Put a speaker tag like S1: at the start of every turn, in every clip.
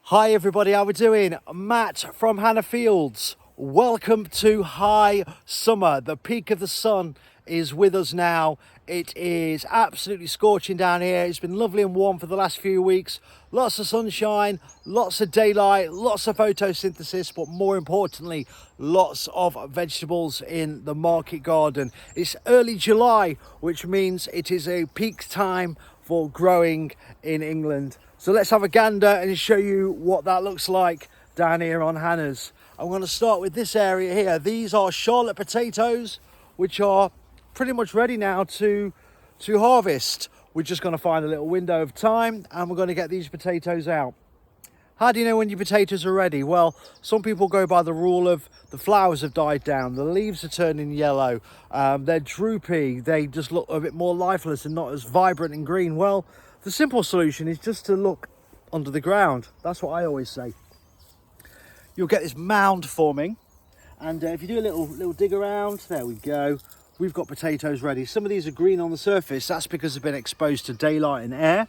S1: Hi everybody, how we doing? Matt from Hannah Fields. Welcome to high summer. The peak of the sun is with us now. It is absolutely scorching down here. It's been lovely and warm for the last few weeks. Lots of sunshine, lots of daylight, lots of photosynthesis, but more importantly, lots of vegetables in the market garden. It's early July, which means it is a peak time for growing in England. So let's have a gander and show you what that looks like down here on Hannah's. I'm going to start with this area here. These are Charlotte potatoes, which are pretty much ready now to harvest. We're just going to find a little window of time and we're going to get these potatoes out. How do you know when your potatoes are ready? Well, some people go by the rule of the flowers have died down, the leaves are turning yellow, they're droopy, they just look a bit more lifeless and not as vibrant and green. Well, the simple solution is just to look under the ground. That's what I always say. You'll get this mound forming, and if you do a little dig around, there we go. We've got potatoes ready. Some of these are green on the surface. That's because they've been exposed to daylight and air.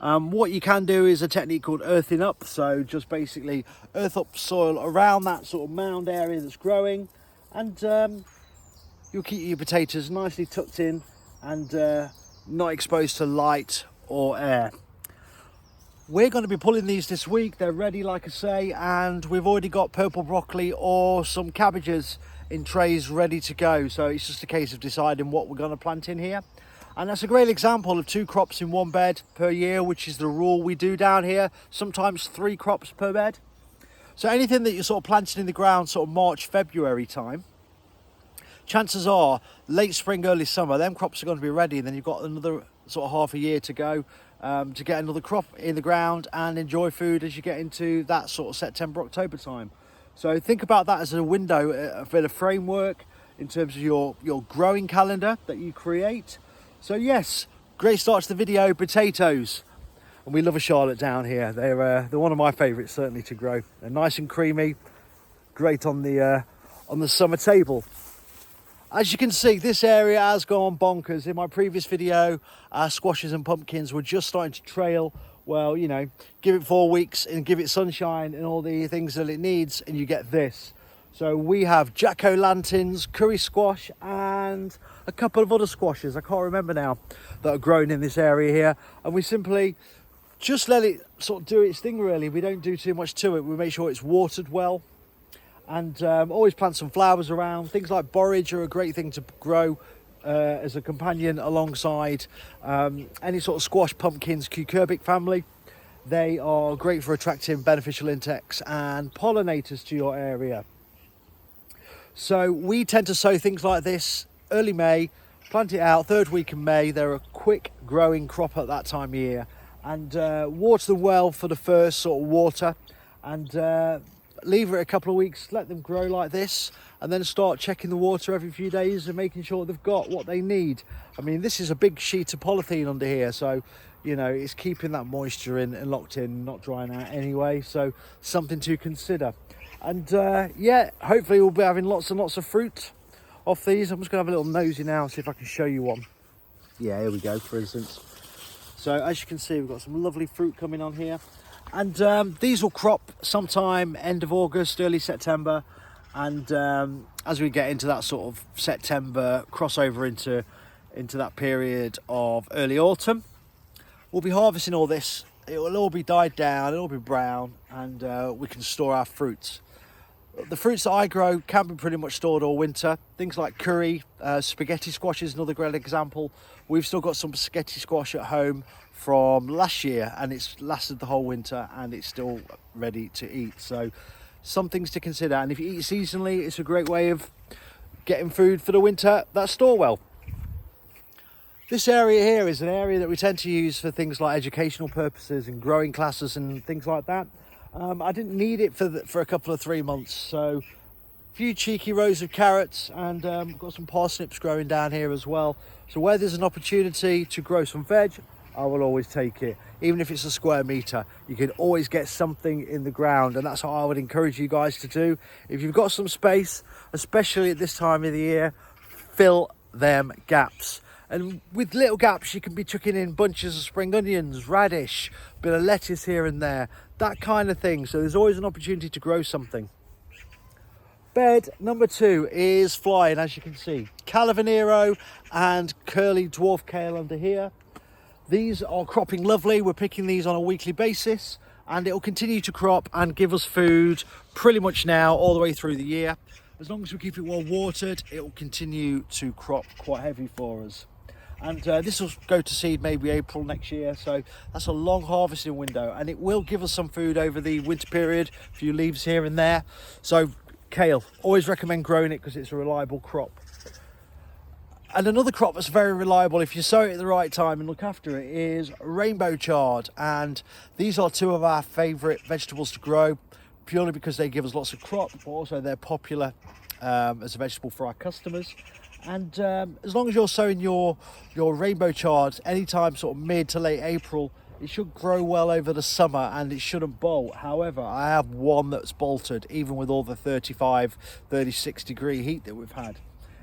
S1: What you can do is a technique called earthing up. So just basically earth up soil around that sort of mound area that's growing, and you'll keep your potatoes nicely tucked in and not exposed to light or air. We're going to be pulling these this week. They're ready, like I say, and we've already got purple broccoli or some cabbages in trays ready to go. So it's just a case of deciding what we're going to plant in here. And that's a great example of 2 crops in one bed per year, which is the rule we do down here. Sometimes 3 crops per bed. So anything that you're sort of planting in the ground sort of March, February time, chances are late spring, early summer, them crops are going to be ready, and then you've got another sort of half a year to go to get another crop in the ground and enjoy food as you get into that sort of September, October time. So think about that as a window, a bit of framework in terms of your growing calendar that you create. So yes, great start to the video, potatoes. And we love a Charlotte down here. They're one of my favourites certainly to grow. They're nice and creamy, great on the summer table. As you can see, this area has gone bonkers. In my previous video, our squashes and pumpkins were just starting to trail. Well, you know, give it 4 weeks and give it sunshine and all the things that it needs, and you get this. So we have jack-o'-lanterns, curry squash, and a couple of other squashes, I can't remember now, that are grown in this area here. And we simply just let it sort of do its thing, really. We don't do too much to it. We make sure it's watered well. And always plant some flowers around. Things like borage are a great thing to grow as a companion alongside any sort of squash, pumpkins, cucurbic family. They are great for attracting beneficial insects and pollinators to your area. So we tend to sow things like this early May, plant it out 3rd week in May. They're a quick growing crop at that time of year, and water them well for the first sort of water, and leave it a couple of weeks, let them grow like this, and then start checking the water every few days and making sure they've got what they need. I mean, this is a big sheet of polythene under here, so you know it's keeping that moisture in and locked in, not drying out anyway. So something to consider. And yeah, hopefully we'll be having lots and lots of fruit off these. I'm just gonna have a little nosy now, see if I can show you one. Yeah, here we go, for instance. So as you can see, we've got some lovely fruit coming on here. And these will crop sometime end of August, early September. And as we get into that sort of September crossover into that period of early autumn, we'll be harvesting all this. It will all be dyed down, it'll all be brown, and we can store our fruits. The fruits that I grow can be pretty much stored all winter. Things like curry, spaghetti squash is another great example. We've still got some spaghetti squash at home from last year, and it's lasted the whole winter and it's still ready to eat. So some things to consider. And if you eat seasonally, it's a great way of getting food for the winter that's store well. This area here is an area that we tend to use for things like educational purposes and growing classes and things like that. I didn't need it for a couple of 3 months, so a few cheeky rows of carrots, and got some parsnips growing down here as well. So where there's an opportunity to grow some veg, I will always take it. Even if it's a square metre, you can always get something in the ground, and that's what I would encourage you guys to do. If you've got some space, especially at this time of the year, fill them gaps. And with little gaps, you can be chucking in bunches of spring onions, radish, bit of lettuce here and there, that kind of thing. So there's always an opportunity to grow something. Bed number 2 is flying, as you can see. Calavanero and curly dwarf kale under here. These are cropping lovely. We're picking these on a weekly basis, and it will continue to crop and give us food pretty much now all the way through the year. As long as we keep it well watered, it will continue to crop quite heavy for us. And this will go to seed maybe April next year, so that's a long harvesting window, and it will give us some food over the winter period, a few leaves here and there. So kale, always recommend growing it because it's a reliable crop. And another crop that's very reliable if you sow it at the right time and look after it is rainbow chard. And these are 2 of our favourite vegetables to grow, purely because they give us lots of crop, but also they're popular as a vegetable for our customers. And as long as you're sowing your rainbow chard anytime sort of mid to late April, it should grow well over the summer and it shouldn't bolt. However, I have one that's bolted, even with all the 35, 36 degree heat that we've had.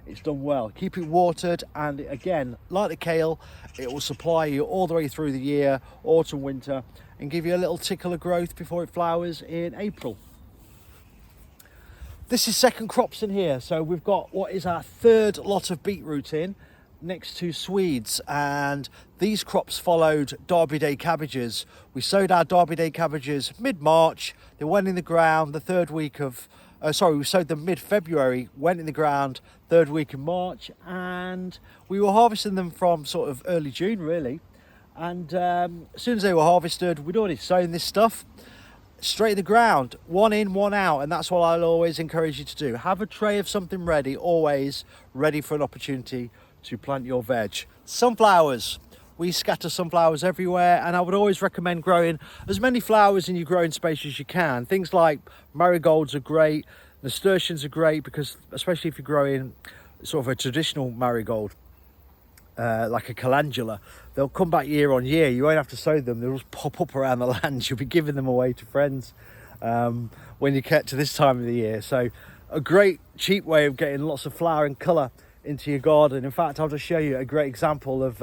S1: It's done well. Keep it watered, and again, like the kale, it will supply you all the way through the year, autumn, winter, and give you a little tickle of growth before it flowers in April. This is second crops in here. So we've got what is our 3rd lot of beetroot in, next to Swedes, and these crops followed Derby Day cabbages. We sowed our Derby Day cabbages mid-March. They went in the ground the 3rd week of we sowed them mid-February, went in the ground 3rd week in March, and we were harvesting them from sort of early June really. And as soon as they were harvested, we'd already sown this stuff straight in the ground, 1 in, 1 out, and that's what I'll always encourage you to do. Have a tray of something ready, always ready for an opportunity to plant your veg. Sunflowers. We scatter sunflowers everywhere, and I would always recommend growing as many flowers in your growing space as you can. Things like marigolds are great, nasturtiums are great, because especially if you're growing sort of a traditional marigold, like a calendula, they'll come back year on year. You won't have to sow them, they'll just pop up around the land. You'll be giving them away to friends when you get to this time of the year. So a great cheap way of getting lots of flower and colour into your garden. In fact, I'll just show you a great example of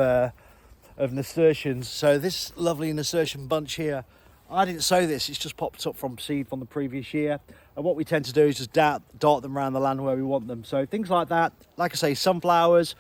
S1: nasturtiums. So this lovely nasturtium bunch here, I didn't sow this, it's just popped up from seed from the previous year. And what we tend to do is just dart them around the land where we want them. So things like that, like I say, sunflowers,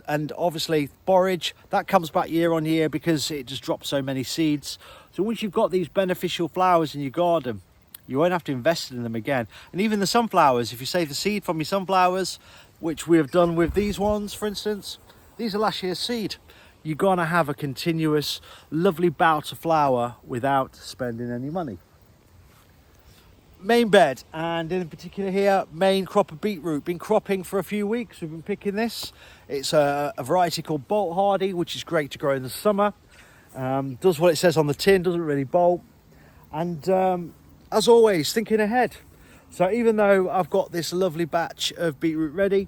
S1: and obviously borage, that comes back year on year because it just drops so many seeds. So once you've got these beneficial flowers in your garden, you won't have to invest in them again. And even the sunflowers, if you save the seed from your sunflowers, which we have done with these ones, for instance, these are last year's seed. You're gonna have a continuous, lovely bout of flower without spending any money. Main bed, and in particular here, main crop of beetroot. Been cropping for a few weeks, we've been picking this. It's a variety called Bolt Hardy, which is great to grow in the summer. Does what it says on the tin, doesn't really bolt. And as always, thinking ahead. So even though I've got this lovely batch of beetroot ready,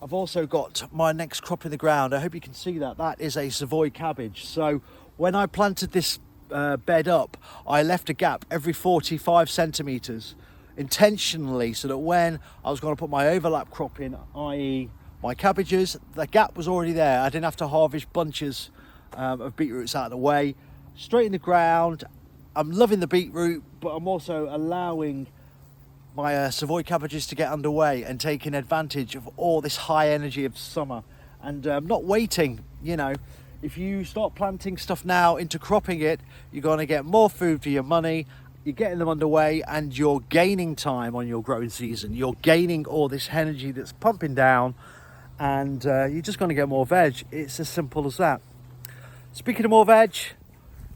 S1: I've also got my next crop in the ground. I hope you can see that. That is a Savoy cabbage. So when I planted this bed up, I left a gap every 45 centimetres intentionally, so that when I was going to put my overlap crop in, i.e. my cabbages, the gap was already there. I didn't have to harvest bunches of beetroots out of the way. Straight in the ground. I'm loving the beetroot, but I'm also allowing my Savoy cabbages to get underway and taking advantage of all this high energy of summer, and not waiting. You know, if you start planting stuff now into cropping it, you're going to get more food for your money. You're getting them underway and you're gaining time on your growing season. You're gaining all this energy that's pumping down, and you're just going to get more veg. It's as simple as that. Speaking of more veg,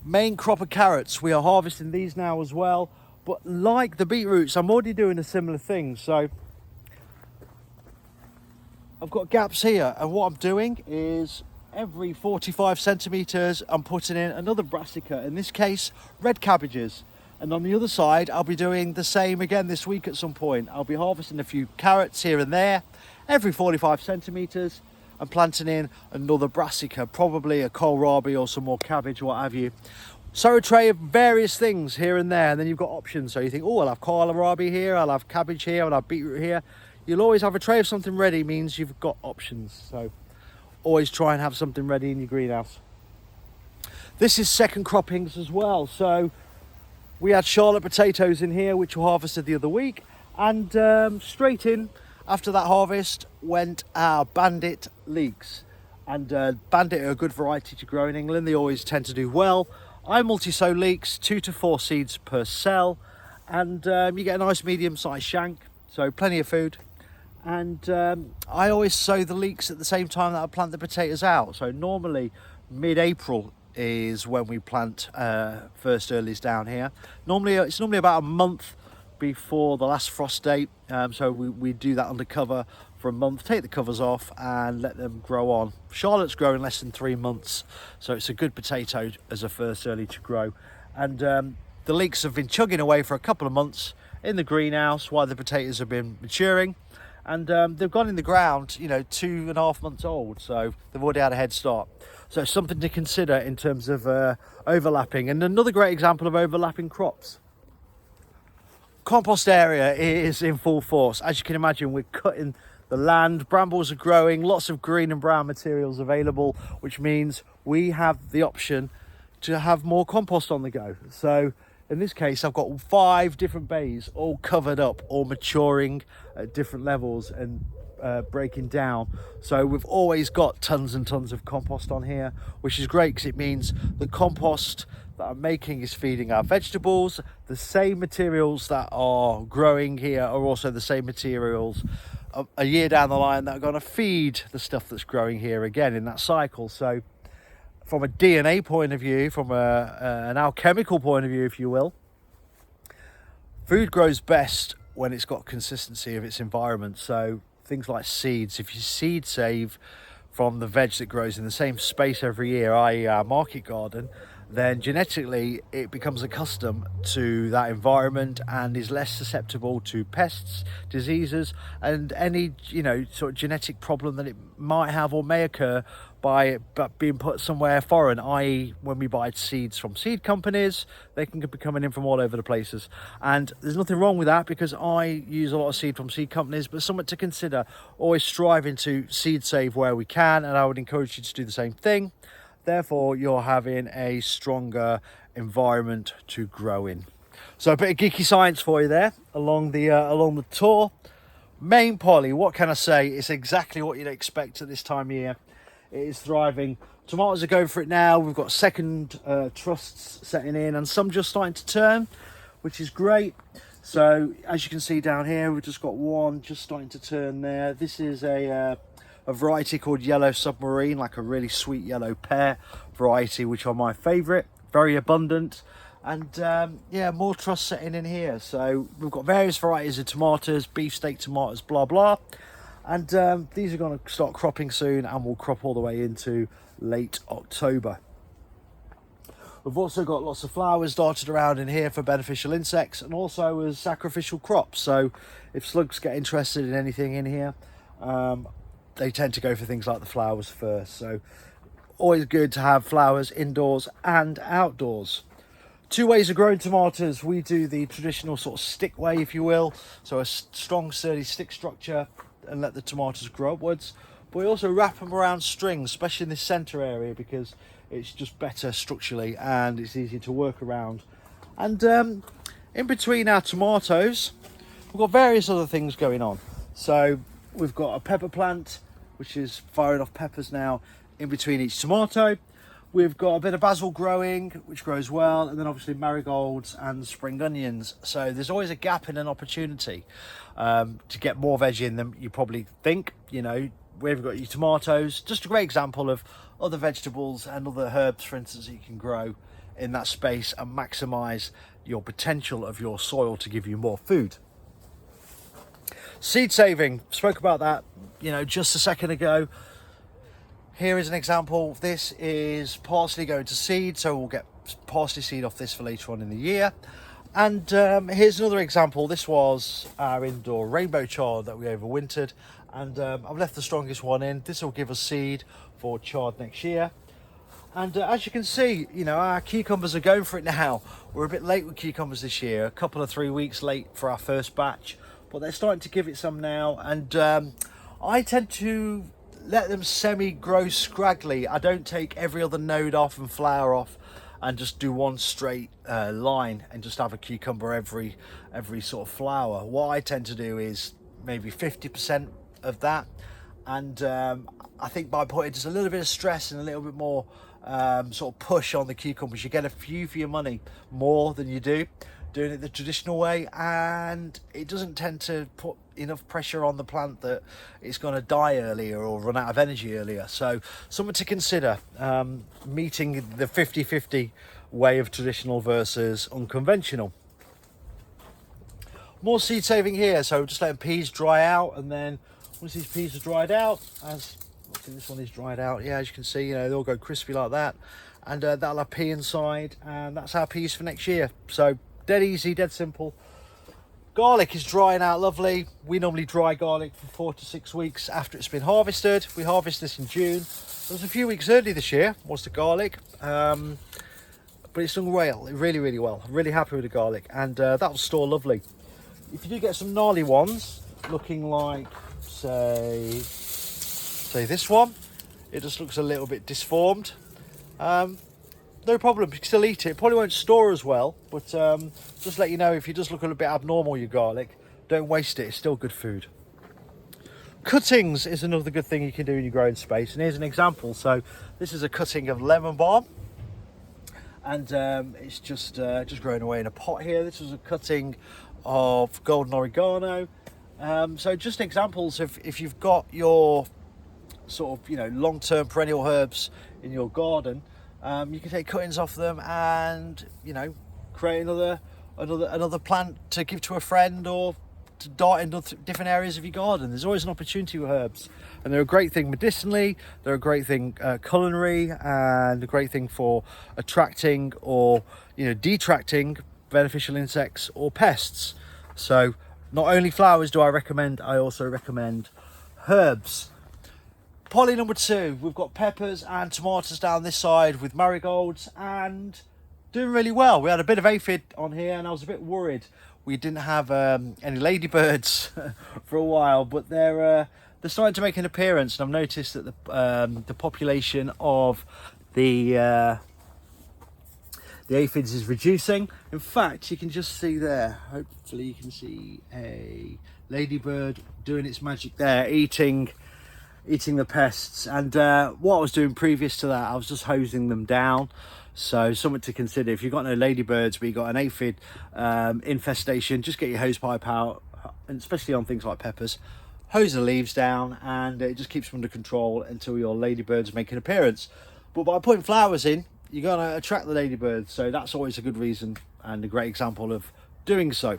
S1: main crop of carrots, we are harvesting these now as well. But like the beetroots, I'm already doing a similar thing. So I've got gaps here, and what I'm doing is every 45 centimetres I'm putting in another brassica, in this case red cabbages. And on the other side I'll be doing the same again this week at some point. I'll be harvesting a few carrots here and there every 45 centimetres and planting in another brassica, probably a kohlrabi or some more cabbage, what have you. Sow a tray of various things here and there, and then you've got options. So you think, oh, I'll have kohlrabi here, I'll have cabbage here, I'll have beetroot here. you'll always have a tray of something ready, means you've got options. So always try and have something ready in your greenhouse. This is second croppings as well. So we had Charlotte potatoes in here, which were harvested the other week, and straight in after that harvest went our Bandit leeks. And Bandit are a good variety to grow in England. They always tend to do well. I multi-sow leeks, 2 to 4 seeds per cell, and you get a nice medium-sized shank, so plenty of food. And I always sow the leeks at the same time that I plant the potatoes out. So normally mid-April is when we plant first earlies down here. It's normally about a month before the last frost date, so we do that under cover for a month, take the covers off and let them grow on. Charlotte's grow in less than 3 months, so it's a good potato as a first early to grow. And the leeks have been chugging away for a couple of months in the greenhouse while the potatoes have been maturing, and they've gone in the ground, 2.5 months old, so they've already had a head start. So something to consider in terms of overlapping. And another great example of overlapping crops, compost area is in full force. As you can imagine, we're cutting the land, brambles are growing, lots of green and brown materials available, which means we have the option to have more compost on the go. So in this case, I've got 5 different bays all covered up, all maturing at different levels and breaking down. So we've always got tons and tons of compost on here, which is great because it means the compost that I'm making is feeding our vegetables. The same materials that are growing here are also the same materials a year down the line that are going to feed the stuff that's growing here again in that cycle. So from a DNA point of view, from an alchemical point of view, if you will, food grows best when it's got consistency of its environment. So things like seeds, if you seed save from the veg that grows in the same space every year, i.e. our market garden, then genetically it becomes accustomed to that environment and is less susceptible to pests, diseases, and any sort of genetic problem that it might have or may occur by it being put somewhere foreign, i.e. when we buy seeds from seed companies, they can be coming in from all over the places. And there's nothing wrong with that, because I use a lot of seed from seed companies, but something to consider, always striving to seed save where we can, and I would encourage you to do the same thing. Therefore, you're having a stronger environment to grow in. So a bit of geeky science for you there along the tour. Main poly, what can I say? It's exactly what you'd expect at this time of year. It is thriving. Tomatoes are going for it now. We've got second trusts setting in, and some just starting to turn, which is great. So as you can see down here, we've just got one just starting to turn there. This is a variety called Yellow Submarine, like a really sweet yellow pear variety, which are my favorite, very abundant. And yeah, more truss setting in here. So we've got various varieties of tomatoes, beefsteak tomatoes, blah blah, and these are going to start cropping soon and will crop all the way into late October. We've also got lots of flowers dotted around in here for beneficial insects and also as sacrificial crops. So if slugs get interested in anything in here, they tend to go for things like the flowers first. So always good to have flowers indoors and outdoors. 2 ways of growing tomatoes. We do the traditional sort of stick way, if you will. So a strong, sturdy stick structure and let the tomatoes grow upwards. But we also wrap them around strings, especially in this centre area, because it's just better structurally and it's easier to work around. And in between our tomatoes, we've got various other things going on. So we've got a pepper plant, which is firing off peppers now in between each tomato. We've got a bit of basil growing, which grows well, and then obviously marigolds and spring onions. So there's always a gap in an opportunity to get more veg in than you probably think. We've got your tomatoes, just a great example of other vegetables and other herbs, for instance, that you can grow in that space and maximise your potential of your soil to give you more food. Seed saving, spoke about that, just a second ago. Here is an example. This is parsley going to seed, so we'll get parsley seed off this for later on in the year. And here's another example. This was our indoor rainbow chard that we overwintered, and I've left the strongest one in. This will give us seed for chard next year. And as you can see, our cucumbers are going for it now. We're a bit late with cucumbers this year, a couple of 3 weeks late for our first batch, but they're starting to give it some now. And I tend to let them semi-grow scraggly. I don't take every other node off and flower off and just do one straight line and just have a cucumber every sort of flower. What I tend to do is maybe 50% of that, and I think by putting just a little bit of stress and a little bit more sort of push on the cucumbers, you get a few for your money more than you do doing it the traditional way, and it doesn't tend to put enough pressure on the plant that it's going to die earlier or run out of energy earlier. So something to consider, meeting the 50-50 way of traditional versus unconventional. More seed saving here, so just letting peas dry out, and then once these peas are dried out, I think this one is dried out, yeah, as you can see, you know, they all go crispy like that, and that'll have pea inside, and that's our peas for next year. So dead easy, dead simple. Garlic is drying out lovely. We normally dry garlic for 4 to 6 weeks after it's been harvested. We harvest this in June. It was a few weeks early this year, was the garlic, but it's done well, really well. I'm really happy with the garlic, and that'll store lovely. If you do get some gnarly ones looking like say this one, it just looks a little bit disformed, no problem, you can still eat it. Probably won't store as well, but just let you know, if you just look a little bit abnormal, your garlic, don't waste it, it's still good food. Cuttings is another good thing you can do in your growing space, and here's an example. So this is a cutting of lemon balm, and it's just growing away in a pot here. This is a cutting of golden oregano. So just examples of, if you've got your sort of, you know, long-term perennial herbs in your garden, you can take cuttings off them and, you know, create another plant to give to a friend or to dart into different areas of your garden. There's always an opportunity with herbs, and they're a great thing medicinally, they're a great thing culinary, and a great thing for attracting or, you know, detracting beneficial insects or pests. So not only flowers do I recommend, I also recommend herbs. Poly number 2, we've got peppers and tomatoes down this side with marigolds, and doing really well. We had a bit of aphid on here, and I was a bit worried we didn't have any ladybirds for a while, but they're starting to make an appearance, and I've noticed that the population of the aphids is reducing. In fact, you can just see there, hopefully you can see a ladybird doing its magic there, eating the pests. And what I was doing previous to that, I was just hosing them down. So something to consider, if you've got no ladybirds but you've got an aphid infestation, just get your hose pipe out, and especially on things like peppers, hose the leaves down, and it just keeps them under control until your ladybirds make an appearance. But by putting flowers in, you're going to attract the ladybirds, so that's always a good reason and a great example of doing so.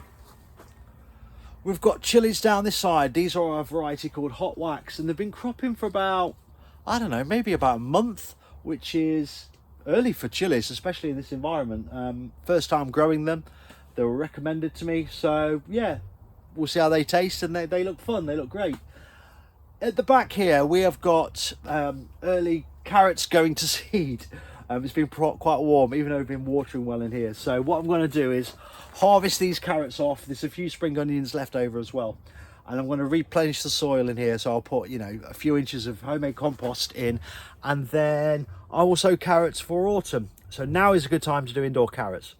S1: We've got chilies down this side. These are a variety called Hot Wax, and they've been cropping for about, I don't know, maybe about a month, which is early for chilies, especially in this environment. First time growing them, they were recommended to me, so yeah, we'll see how they taste, and they look fun, they look great. At the back here, we have got early carrots going to seed. It's been quite warm, even though we've been watering well in here. So what I'm going to do is harvest these carrots off. There's a few spring onions left over as well, and I'm going to replenish the soil in here. So I'll put, you know, a few inches of homemade compost in, and then I will sow carrots for autumn. So now is a good time to do indoor carrots,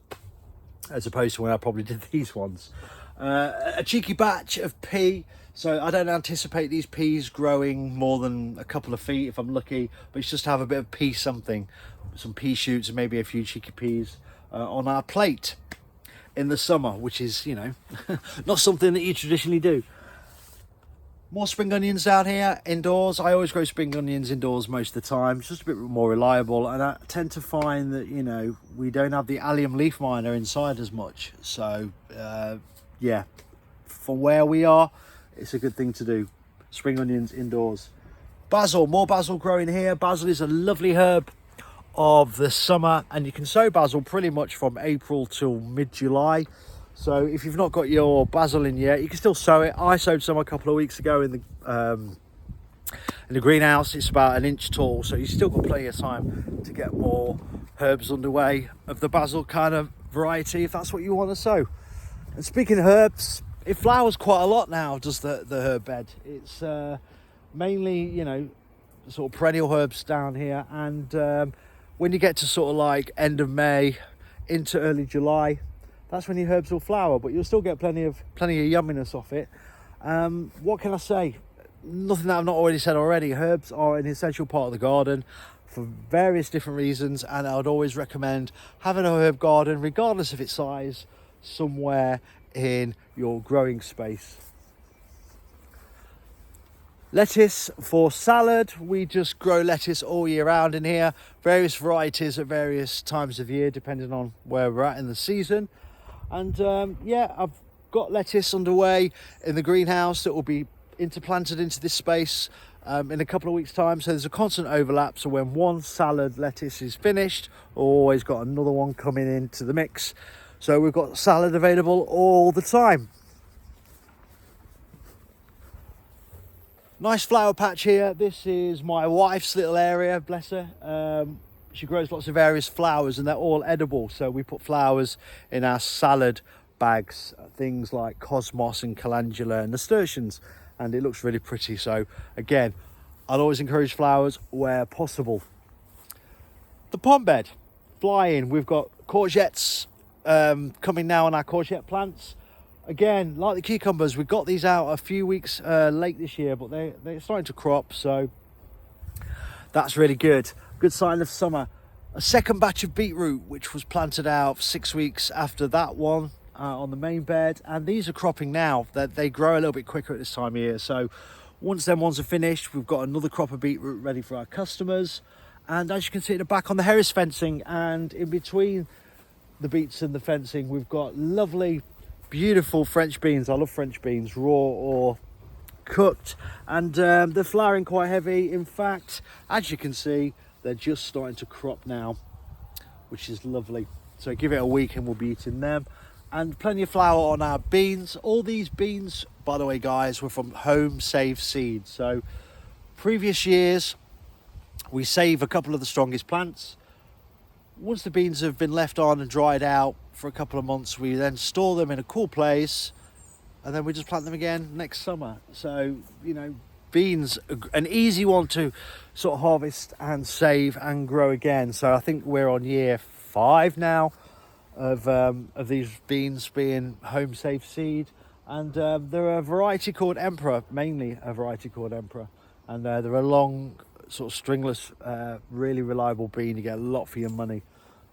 S1: as opposed to when I probably did these ones. A cheeky batch of pea. So I don't anticipate these peas growing more than a couple of feet if I'm lucky, but it's just to have a bit of pea something, some pea shoots and maybe a few cheeky peas on our plate in the summer, which is, you know, not something that you traditionally do. More spring onions down here indoors. I always grow spring onions indoors most of the time. It's just a bit more reliable, and I tend to find that, you know, we don't have the allium leaf miner inside as much. So yeah, for where we are, it's a good thing to do. Spring onions indoors. Basil, more basil growing here. Basil is a lovely herb of the summer, and you can sow basil pretty much from April till mid-July. So if you've not got your basil in yet, you can still sow it. I sowed some a couple of weeks ago in the greenhouse. It's about 1 inch tall, so you've still got plenty of time to get more herbs underway of the basil kind of variety, if that's what you want to sow. And speaking of herbs, it flowers quite a lot now, does the herb bed. It's mainly, you know, sort of perennial herbs down here, and when you get to sort of like end of May into early July, that's when your herbs will flower, but you'll still get plenty of yumminess off it. What can I say? Nothing that I've not already said already. Herbs are an essential part of the garden for various different reasons, and I would always recommend having a herb garden, regardless of its size, somewhere in your growing space. Lettuce for salad. We just grow lettuce all year round in here, various varieties at various times of year depending on where we're at in the season. And yeah, I've got lettuce underway in the greenhouse that will be interplanted into this space in a couple of weeks time, so there's a constant overlap, so when one salad lettuce is finished, always got another one coming into the mix, so we've got salad available all the time. Nice flower patch here. This is my wife's little area, bless her. She grows lots of various flowers and they're all edible, so we put flowers in our salad bags, things like cosmos and calendula and nasturtiums, and it looks really pretty. So again, I'd always encourage flowers where possible. The pond bed, flying. We've got courgettes coming now on our courgette plants. Again, like the cucumbers, we got these out a few weeks late this year, but they're starting to crop, so that's really good. Good sign of summer. A second batch of beetroot, which was planted out 6 weeks after that one on the main bed, and these are cropping now. They grow a little bit quicker at this time of year, so once them ones are finished, we've got another crop of beetroot ready for our customers. And as you can see at the back on the Harris fencing, and in between the beets and the fencing, we've got lovely, beautiful French beans. I love French beans, raw or cooked, and they're flowering quite heavy. In fact, as you can see, they're just starting to crop now, which is lovely. So give it a week and we'll be eating them. And plenty of flower on our beans. All these beans, by the way, guys, were from home saved seeds. So previous years, we save a couple of the strongest plants. Once the beans have been left on and dried out for a couple of months, we then store them in a cool place, and then we just plant them again next summer. So, you know, beans, an easy one to sort of harvest and save and grow again. So I think we're on year 5 now of these beans being home safe seed, and they're a variety called Emperor, mainly a variety called Emperor, and they're a long sort of stringless, really reliable bean. You get a lot for your money,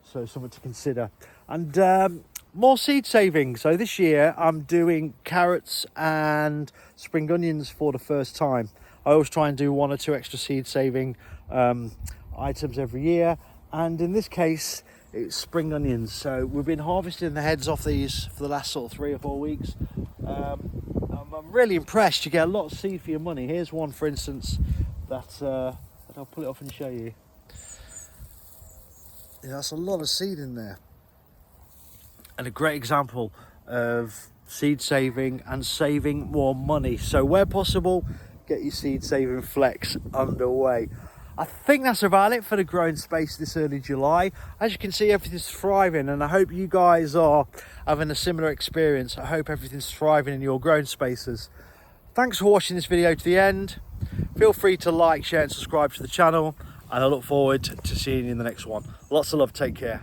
S1: so something to consider. And more seed saving. So this year I'm doing carrots and spring onions for the first time. I always try and do 1 or 2 extra seed saving items every year, and in this case it's spring onions. So we've been harvesting the heads off these for the last sort of 3 or 4 weeks. I'm really impressed. You get a lot of seed for your money. Here's one, for instance, that I'll pull it off and show you. Yeah, that's a lot of seed in there, and a great example of seed saving and saving more money. So where possible, get your seed saving flex underway. I think that's about it for the growing space this early July. As you can see, everything's thriving, and I hope you guys are having a similar experience. I hope everything's thriving in your growing spaces. Thanks for watching this video to the end. Feel free to like, share and subscribe to the channel, and I look forward to seeing you in the next one. Lots of love, take care.